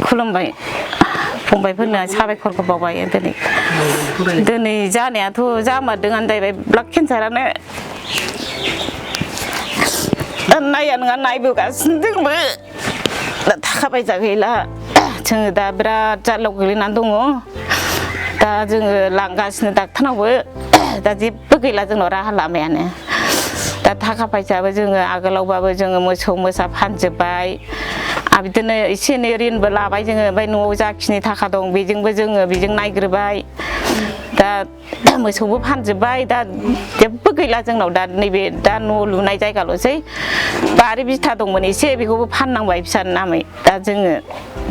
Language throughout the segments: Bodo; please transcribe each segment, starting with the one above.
खुलुमबाय फंबायफोरनो साबायखरखौ बावबाय दिनै जानायाथ' जामारदों जाहैबाय ब्लाड केन्सारानो नाया नङा नायबोगासिनो दंबो थाखा फैसा गैला जोङो दा बिराद जारलायाव गोग्लैनानै दङ दा जोङो लांगासिनो डाक्टारनावबो दा जेबो गैला जोंनाव राहा लामायानो दा थाखा फैसाबो जोङो आगोलावबाबो जोङो मोसौ मोसा फानजोब्बाय आरो बिदिनो एसे एनै ऋणबो लाबाय जोङो ओमफ्राय न'आव जाखिनि थाखा दं बेजोंबो जोङो बेजों नायग्रोबाय दा मोसौबो फानजोब्बाय दा जेबो गैला जोंनाव दा नैबे दा न' लुनाय जायगाल'सै बारि बिथा दंमोन एसे बेखौबो फाननांबाय फिसानि नामै दा जोङो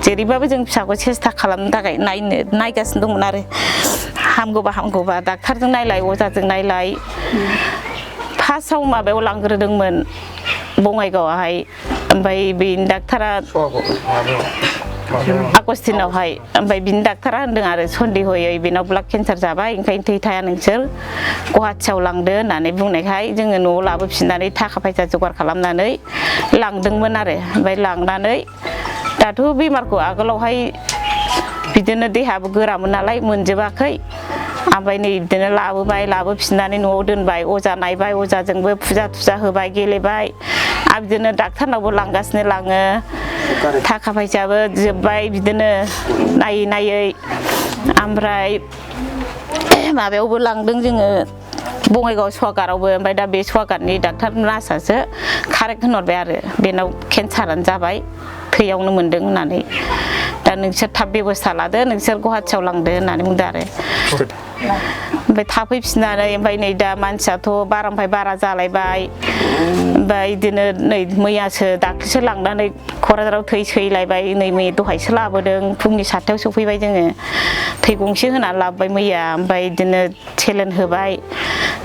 जेरैबाबो जों फिसाखौ सेस्था खालामनो थाखाय नायगासिनो दंमोन आरो हामगौबा डाक्टारजों नायलाय अजाजों नायलाय फार्स्टआव माबायाव लांग्रोदोंमोन बङाइगावआवहाय ओमफ्राय बेनि डाक्टारा आगस्टिनावहाय ओमफ्राय बिनि डाक्टारा होनदों आरो सन्देहयै बेनाव ब्लाड केन्सार जाबाय ओंखायनो थै थाया नोंसोर गुवाहाटियाव लांदो होननानै बुंनायखाय जोङो न'आव लाबोफिननानै थाखा फैसा जगार खालामनानै लांदोंमोन आरो ओमफ्राय लांनानै दाथ' बेमारखौ आगोलावहाय बिदिनो देहाबो गोरामोन नालाय मोनजोबाखै ओमफ्राय नै बिदिनो लाबोफिननानै न'आव दोनबाय अजा नायबाय अजाजोंबो फुजा थुजा होबाय गेलेबाय आरो बिदिनो डाक्टारनावबो लांगासिनो लाङो थाखा फैसाबो जोब्बाय बिदिनो नायै ओमफ्राय माबायावबो लांदों जोङो बङाइगाव सवागारावबो ओमफ्राय दा बे सवागारनि डाक्टार नार्सआसो कारेक्ट होनहरबाय आरो बेनाव केन्सारानो जाबाय थैयावनो मोन्दों होननानै दा नोंसोर थाब बेब'स्था लादो नोंसोर गुवाहाटियाव लांदो होननानै बुंदो आरो ओमफ्राय थाफैफिननानै ओमफ्राय नै दा मानसियाथ' बारानिफ्राय बारा जालायबाय ओमफ्राय बिदिनो नै मैयासो दाख्लैसो लांनानै क'क्राझाराव थै सैलायबाय नै दहायसो लाबोदों फुंनि 7थायाव सफैबाय जोङो थै गंसे होनानै लाबोबाय मैया ओमफ्राय बिदिनो सेलेन होबाय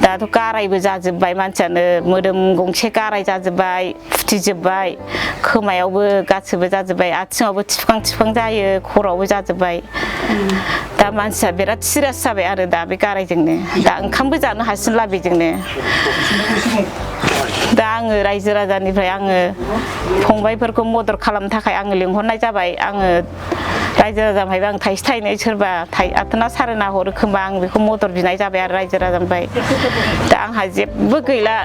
दाथ' गारायबो जाजोब्बाय मानसियानो मोदोम गंसे गाराय जाजोब्बाय फुथिजोब्बाय खोमायावबो गासिबो जाजोब्बाय आथिङावबो थिफुखां जायो खर'आवबो जाजोब्बाय दा मानसिया बिराद सिरियास जाबाय आरो दा बे गारायजोंनो दा ओंखामबो जानो हासिनला बेजोंनो दा आङो रायजो राजानिफ्राय आङो फंबायफोरखौ मदद खालामनो थाखाय आङो लिंहरनाय जाबाय आङो रायजो राजानिफ्रायबो आं थाइसे थाइनै सोरबा आथोना सारेना हरो खोमा आं बेखौ मदद बिनाय जाबाय आरो रायजो राजानिफ्राय दा आंहा जेबो गैला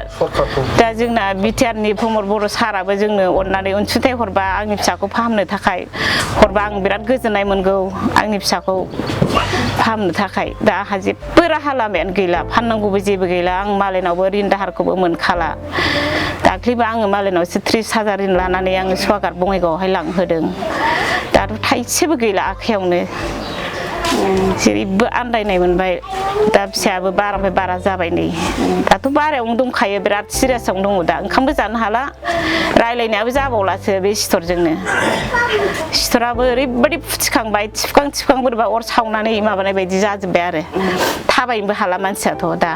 दा जोंना बिटिआरनि प्रमद बर' साराबो जोंनो अननानै अनसुंथाइ हरबा आंनि फिसाखौ फाहामनो थाखाय हरबा आं बिराद गोजोननाय मोनगौ आंनि फिसाखौ फाहामनो थाखाय दा आंहा जेबो राहा लामायानो गैला फाननांगौबो जेबो गैला आं मालायनावबो रिन दाहारखौबो मोनखाला दाख्लैबो आङो मालायनावसो 30,000 रिन लानानै आङो सवागार बङाइगावआवहाय लांहोदों दाथ' थाइसेबो गैला आखायावनो जेरैबो आन्दायनाय मोनबाय दा फिसायाबो बारानिफ्राय बारा जाबाय नै दाथ' बारायावनो दंखायो बिराद सिरियासआवनो दङ दा ओंखामबो जानो हाला रायलायनायाबो जाबावलासो बे सिथरजोंनो सिथराबो ओरैबायदि फुथिखांबाय थिफुखां बोरैबा अर सावनानै माबानाय बायदि जाजोब्बाय आरो थाबायनोबो हाला मानसियाथ' दा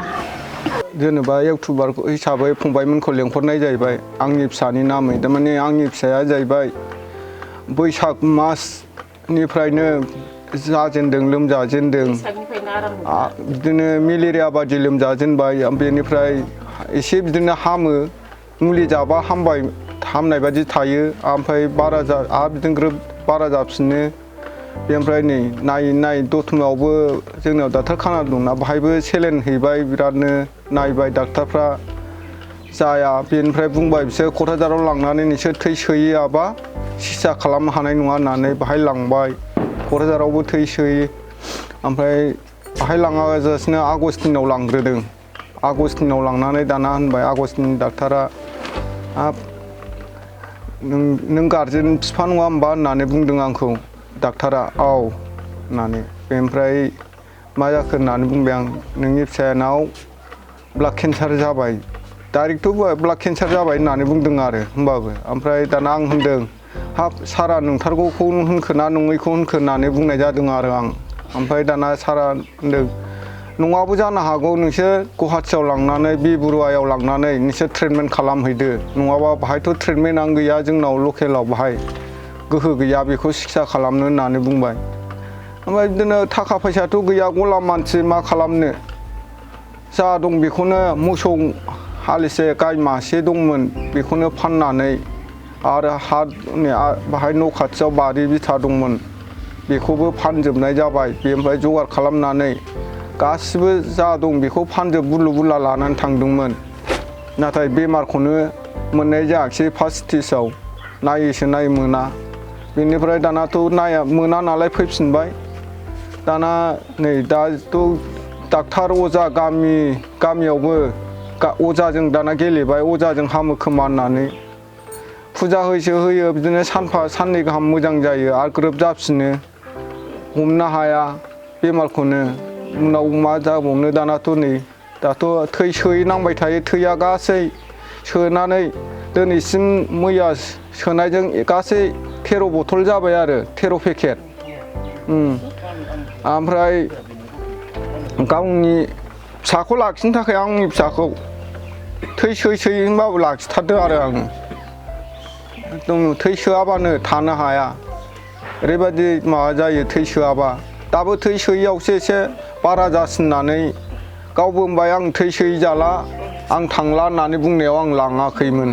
जेनेबा इउटुबार हिसाबै फंबायमोनखौ लेंहरनाय जाहैबाय आंनि फिसानि नामै थारमाने आंनि फिसाया जाहैबाय बैसाग मासनिफ्रायनो जाजेनदों लोमजाजेनदों बिदिनो मेलेरिया बादि लोमजाजेनबाय बेनिफ्राय एसे बिदिनो हामो मुलि जाबा हामनाय बादि थायो ओमफ्राय बिदिनो ग्रोब बारा जाफिनो बेनिफ्राय नै नायै दतमायावबो जोंनाव डाक्टार खाना दंना बाहायबो सेलेन हैबाय बिरादनो नायबाय डाक्टारफ्रा जाया बेनिफ्राय बुंबाय बिसोर क'क्राझाराव लांनानै नोंसोर थै सोहैयाबा सिकित्सा खालामनो हानाय नङा होननानै बाहाय लांबाय क'क्राझारावबो थै सोयो ओमफ्राय बाहाय लाङाजासिनो आगस्टिनाव लांग्रोदों आगस्टिनाव लांनानै दाना होनबाय आगस्टिननि डाक्टारा हाब नों गारजेन बिफा नङा होमबा होननानै बुंदों आंखौ डाक्टारा औ होननानै बेनिफ्राय मा जाखो होननानै बुंबाय आं नोंनि फिसानाव ब्लाड केन्सार जाबाय डाइरेक्टथ' ब्लाड केन्सार जाबाय होननानै बुंदों आरो होमबाबो ओमफ्राय दाना आं होनदों हाब सारा नंथारगौखौ होनखो ना नङैखौ होनखो होननानै बुंनाय जादों आरो आं ओमफ्राय दाना सारा होनदों नङाबो जानो हागौ नोंसोर गुवाहाटियाव लांनानै बिबुरुवायाव लांनानै नोंसोर ट्रिटमेन्ट खालामहैदो नङाबा बाहायथ' ट्रिटमेन्टआनो गैया जोंनाव लकेलाव बाहाय गोहो गैया बेखौ सिकित्सा खालामनो होननानै बुंबाय ओमफ्राय बिदिनो थाखा फैसाथ' गैया गलाम मानसि मा खालामनो जा दं बेखौनो मोसौ हालिसे गाय मासे दंमोन बेखौनो फाननानै आरो हा बाहाय न' खाथियाव बारि बिथा दंमोन बेखौबो फानजोबनाय जाबाय बेनिफ्राय जगार खालामनानै गासिबो जा दं बेखौ फानजोब बुरलु बुरला लानानै थांदोंमोन नाथाय बेमारखौनो मोननाय जायाखिसै फार्स्ट स्टेजाव नायैसो नाय मोना बेनिफ्राय दानाथ' नाया मोना नालाय फैफिनबाय दाना नै दाथ' डाक्टार अजा गामियावबो अजाजों दाना गेलेबाय अजाजों हामो खोमा होननानै फुजा होयो बिदिनो सानफा साननै गाहाम मोजां जायो आरो ग्रोब जाफिनो हमनो हाया बेमारखौनो उनाव मा जाबावनो दानाथ' नै दाथ' थै सोहैनांबाय थायो थैया गासै सोनानै दिनैसिम मैया सोनायजों गासै 13 बथल जाबाय आरो 13 पेकेट ओमफ्राय गावनि फिसाखौ लाखिनो थाखाय आंनि फिसाखौ थै सोयै होनबाबो लाखिथारदों आरो आङो एकदम थै सोआबानो थानो हाया ओरैबायदि माबा जायो थै सोआबा दाबो थै सोयैयावसो एसे बारा जासिननानै गावबो होनबाय आं थै सोयै जाला आं थांला होननानै बुंनायाव आं लाङाखैमोन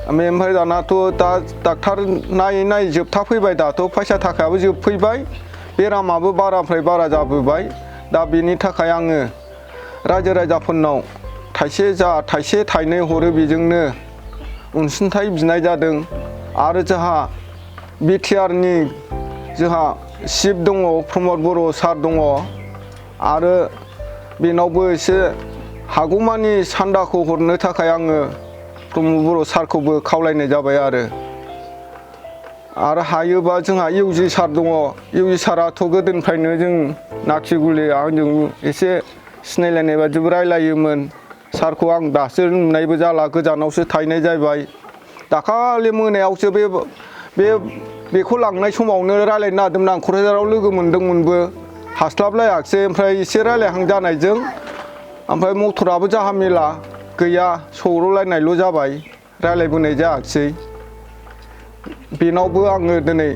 ओमफ्राय दानाथ' दा डाक्टार नायै जोबथा फैबाय दाथ' फैसा थाखायाबो जोबफैबाय बेरामाबो बारानिफ्राय बारा जाबोबाय दा बेनि थाखाय आङो रायजो राजाफोरनाव थाइसे थाइनै हरो बेजोंनो अनसुंथाइ बिनाय जादों आरो जोंहा बिटिआरनि जोंहा चिफ दङ प्रमद बर' सार दङ आरो बेनावबो एसे हागौमानि सान्दाखौ हरनो थाखाय आङो प्रमद बर' सारखौबो खावलायनाय जाबाय आरो हायोबा जोंहा इउजि सार दङ इउजि साराथ' गोदोनिफ्रायनो जों नाखिगुलि आंजों एसे सिनायलायनाय बादिबो रायलायोमोन सारखौ आं दासो नुनायबो जाला गोजानावसो थाहैनाय जाबाय दाखालि मोनायावसो बेखौ लांनाय समावनो रायलायनो नागिरदोंमोन आं क'क्राझाराव लोगो मोनदोंमोनबो हास्लाबलायाखिसै ओमफ्राय एसे रायलायहां जानायजों ओमफ्राय मटराबो जाहा मेला गैया सौग्रावलायनायल' जाबाय रायलायबोनाय जायाखिसै बेनावबो आङो दिनै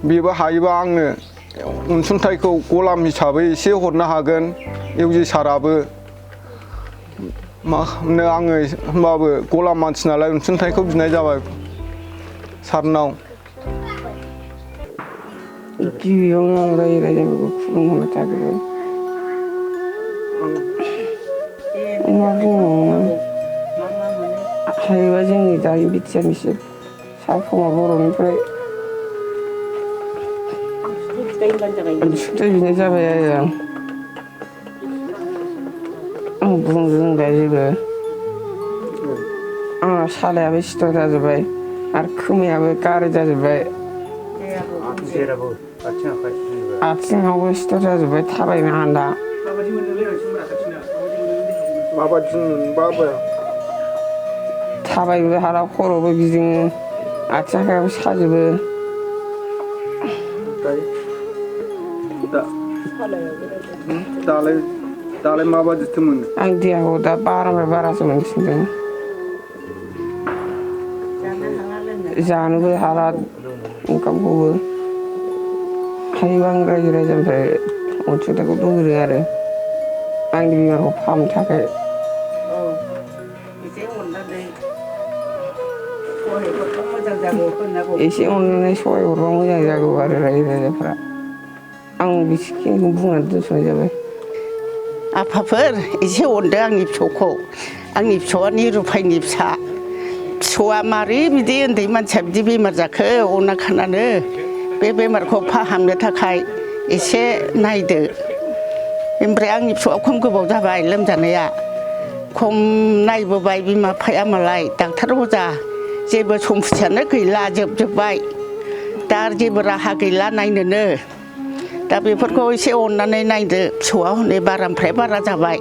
बेबो हायोबा आंनो अनसुंथाइखौ गलाम हिसाबै एसे हरनो हागोन इउजि साराबो मा खालामनो आङो होमबाबो गलाम मानसि नालाय अनसुंथाइखौ बिनाय जाबाय सारनाव गिबियावनो आं रायजो राजाफोरखौ खुलुमहरनो थाखाय मा बुंबावनो हायोबा जोंनि दानि बिटिआरनि साफमा बर'निफ्राय अनसुंथाइ बिनाय जाबाय आरो आं बुंनो रोंला जेबो आंना सालायाबो सिथर जाजोब्बाय आरो खोमायाबो गाराय जाजोब्बाय आथिङावबो सिथर जाजोब्बाय थाबायनो हाला थाबायनोबो हाला खर'बो गिदिङो आथिं आखायाबो साजोबो दालाय माबादिथो मोनो आं देहाखौ दा बारानिफ्राय बारासो मोनसिनदों जानोबो हाला ओंखामखौबो हायोबा आं रायजो राजानिफ्राय अनसुंथाइखौ लुगैदों आरो आंनि बेमारखौ फाहामनो थाखाय एसे अननानै सहाय हरबा मोजां जागौ आरो रायजो राजाफ्रा आं बेखिनिखौ बुंनानै दोनथ'नाय जाबाय आफाफोर एसे अनदो आंनि फिसौखौ आंनि फिसौआ निरुफायनि फिसौआ मारै बिदि उन्दै मानसिया बिदि बेमार जाखो अना खानानो बे बेमारखौ फाहामनो थाखाय एसे नायदो ओमफ्राय आंनि फिसौआ खम गोबाव जाबाय लोमजानाया खम नायबोबाय बिमा बिफाया मालाय डाक्टार अजा जेबो सम्फथियानो गैला जोबजोब्बाय दा जेबो राहा गैला नायनोनो दा बेफोरखौ एसे अननानै नायदो फिसौआ हनै बारानिफ्राय बारा जाबाय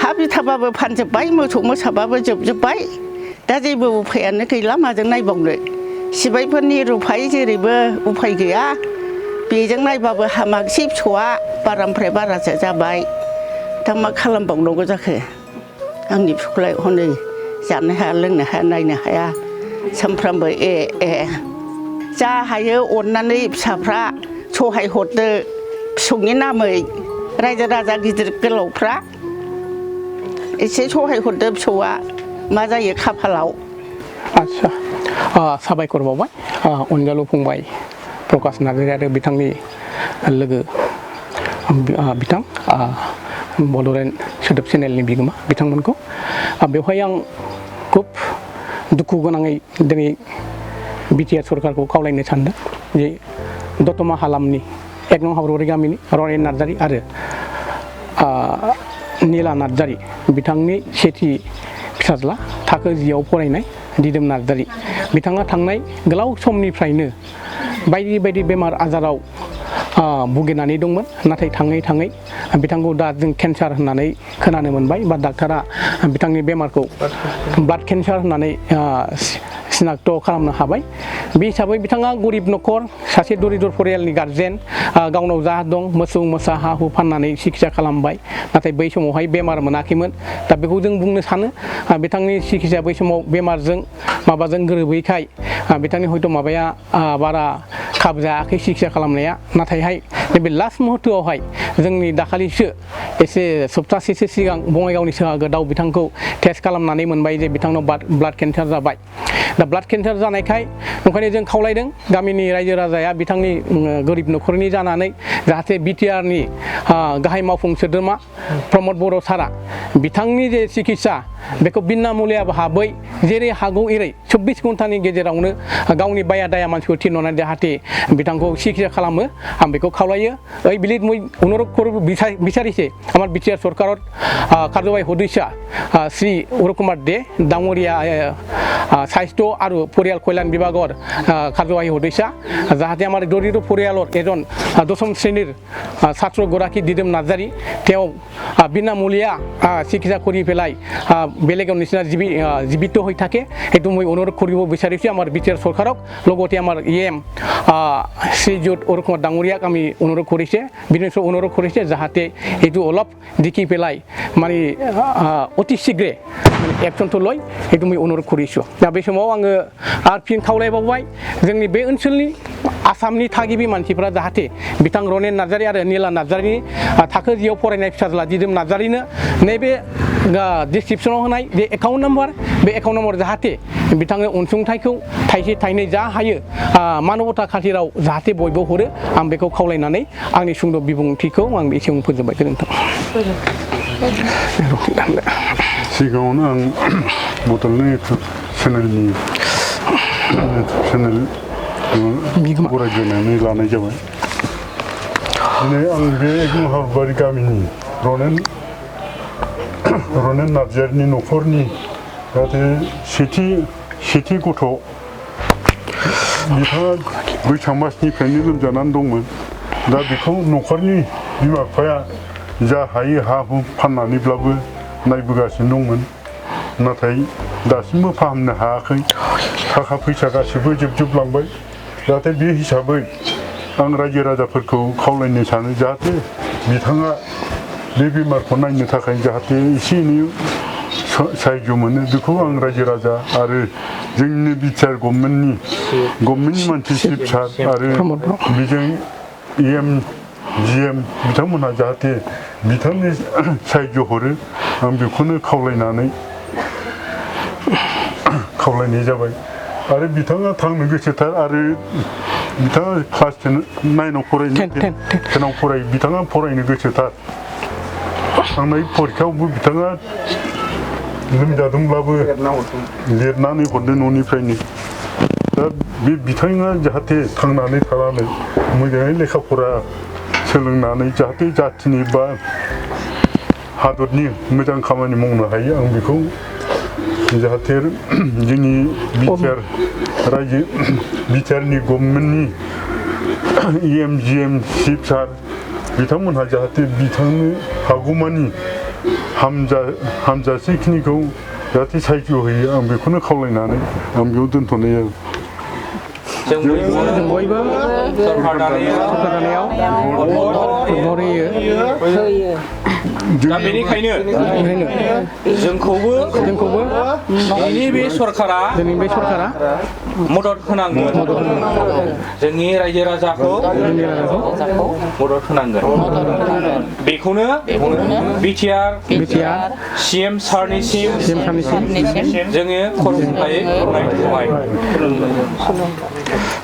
हा बिथाबाबो फानजोब्बाय मोसौ मोसाबाबो जोबजोब्बाय दा जेबो उफायानो गैला माजों नायबावनो सिबायफोरनि रुफाय जेरैबो उफाय गैया बेजों नायबाबो हामाखिसै फिसौआ बारानिफ्राय बारासो जाबाय दा मा खालामबावनांगौ जाखो आंनि फिसौखौलाय हनै जानो हाया लोंनो हाया नायनो हाया सानफ्रामबो जा हायो अननानै फिसाफ्रा सहाय हरदो फिसौनि नामै रायजो राजा गिदिर गोलावफ्रा एसे सहाय हरदो फिसौआ मा जायो खाफालाव आच्छा साबायखर बावबाय अनजालु फंबाय प्रकाश नार्जारि आरो बिथांनि लोगो बिथां बड'लेण्ड सोदोब चेनेलनि बिगोमा बिथांमोनखौ बेवहाय आं खुब दुखु गोनाङै दिनै बिटिआर सरकारखौ खावलायनो सानदों जे दतमा हालामनि 1 नं हाब्रुबारि गामिनि रनेन नार्जारि आरो नीला नार्जारि बिथांनि सेथि फिसाज्ला थाखो 10आव फरायनाय दिदोम नार्जारि बिथाङा थांनाय गोलाव समनिफ्रायनो बायदि बायदि बेमार आजाराव भुगिनानै दंमोन नाथाय थाङै थाङै बिथांखौ दा जों केन्सार होननानै खोनानो मोनबाय बा डाक्टारा बिथांनि बेमारखौ ब्लाड केन्सार होननानै सिनाक्ट खालामनो हाबाय बे हिसाबै बिथाङा गरिब न'खर सासे दरिद्र फरियालनि गार्जेन गावनाव जा दं मोसौ मोसा हा हु फाननानै सिकित्सा खालामबाय नाथाय बै समावहाय बेमार मोनाखैमोन दा बेखौ जों बुंनो सानो बिथांनि सिकित्साया बै समाव बेमारजों माबाजों गोरोबैखाय बिथांनि हयथ' माबाया बारा खाब जायाखै सिकित्सा खालामनाया नाथायहाय नैबे लास्ट मुहूर्तआवहाय जोंनि दाखालिसो एसे सप्तासेसो सिगां बङाइगावनि सोहागोदाव बिथांखौ टेस्ट खालामनानै मोनबाय जे बिथांनाव ब्लाड केन्सार जाबाय दा ब्लाड केन्सार जानायखाय ओंखायनो जों खावलायदों गामिनि रायजो राजाया बिथांनि गोरिब न'खरनि जानानै जाहाथे बिटिआरनि गाहाय मावफुं सोद्रोमा प्रमद बर' सारा बिथांनि जे सिकित्सा बेखौ बिना मुलिया भाबै जेरै हागौ एरै 24 घन्टानि गेजेरावनो गावनि बाया दाया मानसिखौ थिनहरनानै जाहाथे बिथांखौ सिकित्सा खालामो आं बेखौ खावलायो ओइ बिलिद मुइ अनुरोध करब বিচাৰিছে আমাৰ বিটিআর সরকারত কার্যবাহী সদস্য শ্রী অৰুণ কুমার দে ডাঙৰীয়া স্বাস্থ্য আৰু পৰিয়াল কল্যাণ বিভাগৰ কাৰ্যবাহী সদস্য যাহাতে আমাৰ দৰিদ্ৰ পৰিয়ালৰ এজন দশম শ্ৰেণীৰ ছাত্ৰগৰাকী দিদম নাৰ্জাৰি তেওঁ বিনামূলীয়া চিকিৎসা কৰি পেলাই বেলেগৰ নিচিনা জীৱিত হৈ থাকে সেইটো মই অনুৰোধ কৰিব বিচাৰিছোঁ আমাৰ বিটিআৰ চৰকাৰক লগতে আমাৰ EM শ্ৰীযুত অৰুণ কুমাৰ ডাঙৰীয়াক আমি অনুৰোধ কৰিছে বিনম্ৰ অনুৰোধ কৰিছে যাহাতে এইটো অলপ দেখি পেলাই মানে অতি শীঘ্ৰে एक्सनखौ लय সেইটো মই অনুৰোধ কৰিছোঁ दा बे समाव आङो आरो फिन खावलायबावबाय जोंनि बे ओनसोलनि आसामनि थागिबि मानसिफोरा जाहाथे बिथां रनेन नार्जारि आरो नीला नार्जारिनि थाखो 10आव फरायनाय फिसाज्ला दिदोम नार्जारिनो नैबे डिसक्रिपसनाव होनाय जे एकाउन्ट नाम्बार बे एकाउन्ट नाम्बार जाहाथे बिथांनो अनसुंथाइखौ थाइसे थाइनै जा हायो मानबता खाथिराव जाहाथे बयबो हरो आं बेखौ खावलायनानै आंनि सुंद' बिबुंथिखौ आं एसेयावनो फोजोबबाय गोजोन्थों सिगाङावनो आं बड'लेण्ड इउटुब चेनेल बरायग्रोनानै लानाय जाबाय दिनै आं बे 1 नं हाब्रुबारि गामिनि रनेन नार्जारिनि न'खरनि जाहाथे सेथि गथ' बिथाङा बैसाग मासनिफ्रायनो लोमजानानै दंमोन दा बेखौ न'खरनि बिमा बिफाया जा हायो हा हु फाननानैब्लाबो नायबोगासिनो दंमोन नाथाय दासिमबो फाहामनो हायाखै थाखा फैसा गासिबो जोबजोबलांबाय जाहाथे बे हिसाबै आं रायजो राजाफोरखौ खावलायनो सानो जाहाथे बिथाङा बे बेमारखौ नायनो थाखाय जाहाथे एसे एनै साहाय्य मोनो बेखौ आं रायजो राजा आरो जोंनि बिटिआर गभर्नमेन्टनि मानसि चिफ सार आरो बेजों EM GM बिथांमोनहा जाहाथे बिथांनि साहाय्य हरो आं बेखौनो खावलायनाय जाबाय आरो बिथाङा थांनो गोसोथार आरो बिथाङा क्लास 9आव फरायो बिथाङा फरायनो गोसोथार थांनाय परिखायावबो बिथाङा लोमजादोंब्लाबो लिरनानै हरदों न'निफ्रायनो दा बे बिथाङा जाहाथे थांनानै थानानै मोजाङै लेखा फरा सोलोंनानै जाहाथे जाथिनि बा हादरनि मोजां खामानि मावनो हायो आं बेखौ जाहाथे जोंनि बिटिआरनि गभर्नमेन्टनि EM GM चिफ सार बिथांमोनहा जाहाथे बिथांनो हागौमानि हामजासेखिनिखौ जाहाथे साहाय्य होयो आं बेखौनो खावलायनानै आं बेयाव दोनथ'नाय जाबाय जों बयबो सरकार दानायाव होयो दा बेनिखायनो जोंखौबो दिनैनि बे सरकारा मदद होनांगोन जोंनि रायजो राजाखौ मदद होनांगोन बेखौनो बिटिआर सिएम सारनिसिम जोङो खर'खुंखायै खुलुमनाय